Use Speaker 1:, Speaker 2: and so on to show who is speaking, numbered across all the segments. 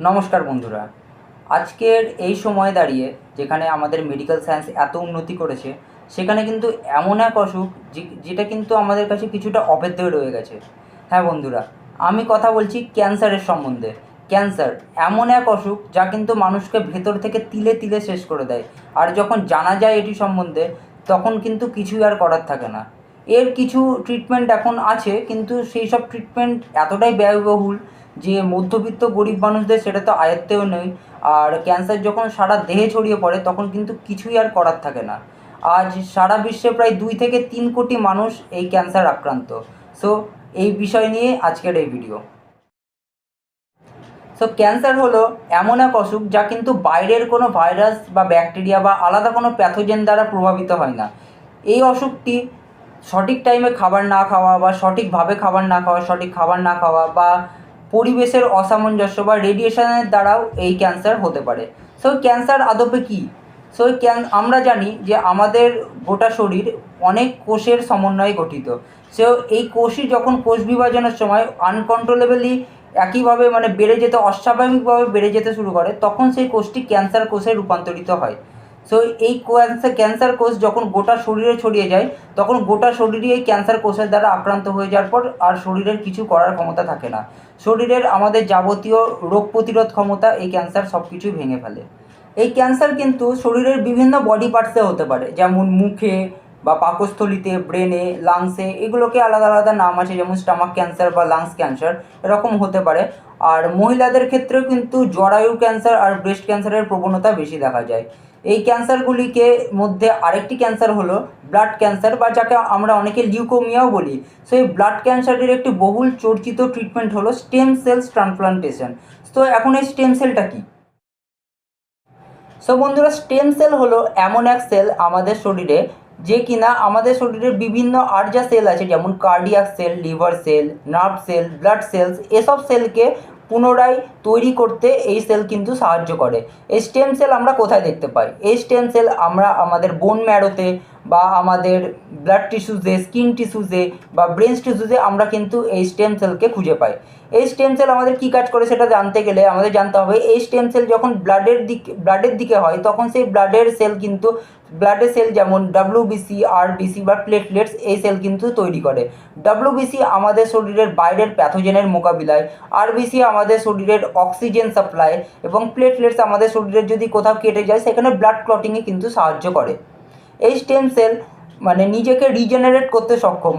Speaker 1: নমস্কার বন্ধুরা। আজকের এই সময়ে দাঁড়িয়ে যেখানে আমাদের মেডিকেল সায়েন্স এত উন্নতি করেছে, সেখানে কিন্তু এমন এক অসুখ যেটা কিন্তু আমাদের কাছে কিছুটা অভেদ্য রয়ে গেছে। হ্যাঁ বন্ধুরা, আমি কথা বলছি ক্যান্সারের সম্বন্ধে। ক্যান্সার এমন এক অসুখ যা কিন্তু মানুষকে ভেতর থেকে তিলে তিলে শেষ করে দেয়। আর যখন জানা যায় এটি সম্বন্ধে, তখন কিন্তু কিছুই আর করার থাকে না। এর কিছু ট্রিটমেন্ট এখন আছে, কিন্তু সেই সব ট্রিটমেন্ট এতটাই ব্যয়বহুল যে মধ্যবিত্ত গরিব মানুষদের সেটা তো আয়ত্তেও নেই। আর ক্যান্সার যখন সারা দেহে ছড়িয়ে পড়ে, তখন কিন্তু কিছুই আর করার থাকে না। আজ সারা বিশ্বে প্রায় 2 থেকে 3 কোটি মানুষ এই ক্যান্সার আক্রান্ত। সো এই বিষয় নিয়ে আজকের এই ভিডিও। সো ক্যান্সার হলো এমন এক অসুখ যা কিন্তু বাইরের কোনো ভাইরাস বা ব্যাকটেরিয়া বা আলাদা কোনো প্যাথোজেন দ্বারা প্রভাবিত হয় না। এই অসুখটি সঠিক টাইমে খাবার না খাওয়া বা সঠিকভাবে খাবার না খাওয়া, সঠিক খাবার না খাওয়া বা পরিবেশের অসামঞ্জস্য বা রেডিয়েশনের দ্বারাও এই ক্যান্সার হতে পারে। সো ক্যান্সার আদপে কী? সো আমরা জানি যে আমাদের গোটা শরীর অনেক কোষের সমন্বয়ে গঠিত। সো এই কোষই যখন কোষ বিভাজনের সময় আনকন্ট্রোলেবলি একইভাবে বেড়ে যেতে, অস্বাভাবিকভাবে বেড়ে যেতে শুরু করে, তখন সেই কোষটি ক্যান্সার কোষে রূপান্তরিত হয়। সো এই ক্যান্সার কোষ যখন গোটা শরীরে ছড়িয়ে যায়, তখন গোটা শরীরই এই ক্যান্সার কোষের দ্বারা আক্রান্ত হয়ে যাওয়ার পর আর শরীরের কিছু করার ক্ষমতা থাকে না। শরীরের আমাদের যাবতীয় রোগ প্রতিরোধ ক্ষমতা এই ক্যান্সার সব কিছুই ভেঙে ফেলে। এই ক্যান্সার কিন্তু শরীরের বিভিন্ন বডি পার্টসে হতে পারে, যেমন মুখে বা পাকস্থলীতে, ব্রেনে, লাংসে, এগুলোকে আলাদা আলাদা নাম আছে, যেমন স্টামাক ক্যান্সার বা লাংস ক্যান্সার, এরকম হতে পারে। আর মহিলাদের ক্ষেত্রেও কিন্তু জরায়ু ক্যান্সার আর ব্রেস্ট ক্যান্সারের প্রবণতা বেশি দেখা যায়। এই ক্যান্সারগুলিকে মধ্যে আরেকটি ক্যান্সার হলো ব্লাড ক্যান্সার, বা যাকে আমরা অনেকে লিউকোমিয়াও বলি। সো এই ব্লাড ক্যান্সারের একটি বহুল চর্চিত ট্রিটমেন্ট হলো স্টেম সেলস ট্রান্সপ্লান্টেশন। তো এখন এই স্টেম সেলটা কী? সো বন্ধুরা, স্টেম সেল হলো এমন এক সেল আমাদের শরীরে, যে কিনা আমাদের শরীরের বিভিন্ন আর যা সেল আছে, যেমন cardiac cell, liver cell, nerve cell, blood cells, এসব সেলকে পুনরায় তৈরি করতে এই সেল কিন্তু সাহায্য করে। এই স্টেম সেল আমরা কোথায় দেখতে পাই? এই স্টেম সেল আমরা আমাদের বোন ম্যারোতে বা আমাদের ব্লাড টিস্যুজে, স্কিন টিস্যুজে বা ব্রেন টিস্যুজে আমরা কিন্তু এই স্টেম সেলকে খুঁজে পাই। এই স্টেম সেল আমাদের কী কাজ করে সেটা জানতে গেলে আমাদের জানতে হবে, এই স্টেম সেল যখন ব্লাডের দিকে হয়, তখন সেই ব্লাডের সেল যেমন ডাব্লিউবিসি, আরবিসি বা প্লেটলেটস, এই সেল কিন্তু তৈরি করে। ডাব্লিউবিসি আমাদের শরীরের বাইরের প্যাথোজেনের মোকাবিলায়, আরবিসি আমাদের শরীরের অক্সিজেন সাপ্লাই, এবং প্লেটলেটস আমাদের শরীরের যদি কোথাও কেটে যায় সেখানে ব্লাড ক্লটিংয়ে কিন্তু সাহায্য করে। এই স্টেম সেল নিজেকে রিজেনারেট করতে সক্ষম।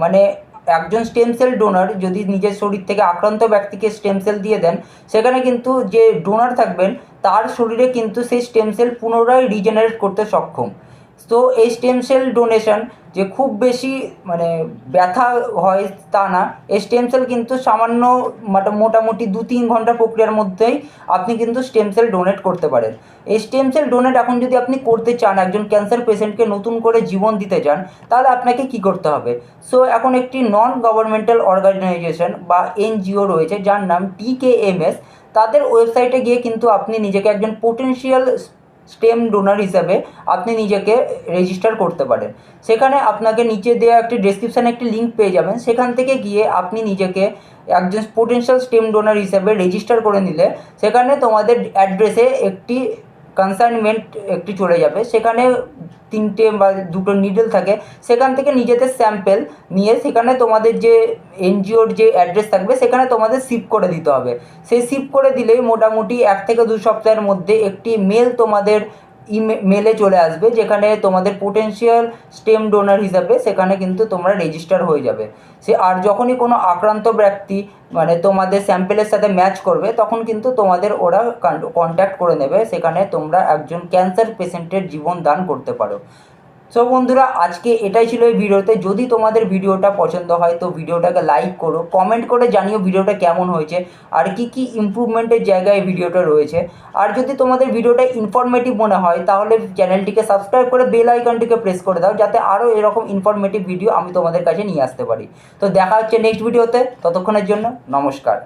Speaker 1: একজন স্টেম সেল ডোনার যদি নিজের শরীর থেকে আক্রান্ত ব্যক্তিকে স্টেম সেল দিয়ে দেন, সেখানে কিন্তু যে ডোনার থাকবেন তার শরীরে কিন্তু সেই স্টেম সেল পুনরায় রিজেনারেট করতে সক্ষম। তো এই স্টেম সেল ডোনেশন যে খুব বেশি ব্যথা হয় তা না। এই স্টেম সেল কিন্তু সামান্য মোটামুটি 2-3 ঘন্টা প্রক্রিয়ার মধ্যেই আপনি কিন্তু স্টেম সেল ডোনেট করতে পারেন। এই স্টেম সেল ডোনেট এখন যদি আপনি করতে চান, একজন ক্যান্সার পেশেন্টকে নতুন করে জীবন দিতে চান, তাহলে আপনাকে কি করতে হবে? সো এখন একটি নন গভর্নমেন্টাল অর্গানাইজেশন বা এনজিও রয়েছে, যার নাম TKMS। তাদের ওয়েবসাইটে গিয়ে কিন্তু আপনি নিজেকে একজন পোটেনশিয়াল স্টেম ডোনার হিসাবে আপনি নিজেকে রেজিস্টার করতে পারেন। সেখানে আপনাকে নিচে দেওয়া একটি ডেসক্রিপশানে একটি লিঙ্ক পেয়ে যাবেন। সেখান থেকে গিয়ে আপনি নিজেকে একজন পোটেনশিয়াল স্টেম ডোনার হিসাবে রেজিস্টার করে নিলে, সেখানে তোমাদের অ্যাড্রেসে একটি কনসাইনমেন্ট একটি চলে যাবে। সেখানে 3টে বা 2টো নিডল থাকে। সেখান থেকে নিজেদের স্যাম্পেল নিয়ে সেখানে তোমাদের যে এনজিওর যে অ্যাড্রেস থাকবে সেখানে তোমাদের শিফট করে দিতে হবে। সেই শিফট করে দিলেই মোটামুটি 1 থেকে 2 সপ্তাহের মধ্যে একটি মেল তোমাদের মেলে চলে আসবে, যেখানে তোমাদের পোটেনশিয়াল স্টেম ডোনার হিসাবে সেখানে কিন্তু তোমরা রেজিস্টার হয়ে যাবে। আর যখনই কোনো আক্রান্ত ব্যক্তি তোমাদের স্যাম্পেলের সাথে ম্যাচ করবে, তখন কিন্তু তোমাদের ওরা কন্ট্যাক্ট করে নেবে। সেখানে তোমরা একজন ক্যান্সার পেশেন্টের জীবন দান করতে পারো। সো বন্ধুরা, আজকে এটাই ছিল এই ভিডিওতে। যদি তোমাদের ভিডিওটা পছন্দ হয় তো ভিডিওটাকে লাইক করো, কমেন্ট করে জানিও ভিডিওটা কেমন হয়েছে আর কি কি ইমপ্রুভমেন্টের জায়গায় ভিডিওটা রয়েছে। আর যদি তোমাদের ভিডিওটা ইনফরমেটিভ মনে হয় তাহলে চ্যানেলটিকে সাবস্ক্রাইব করে বেল আইকনটিকে প্রেস করে দাও, যাতে আরও এরকম ইনফরমেটিভ ভিডিও আমি তোমাদের কাছে নিয়ে আসতে পারি। তো দেখা হচ্ছে নেক্সট ভিডিওতে। ততক্ষণের জন্য নমস্কার।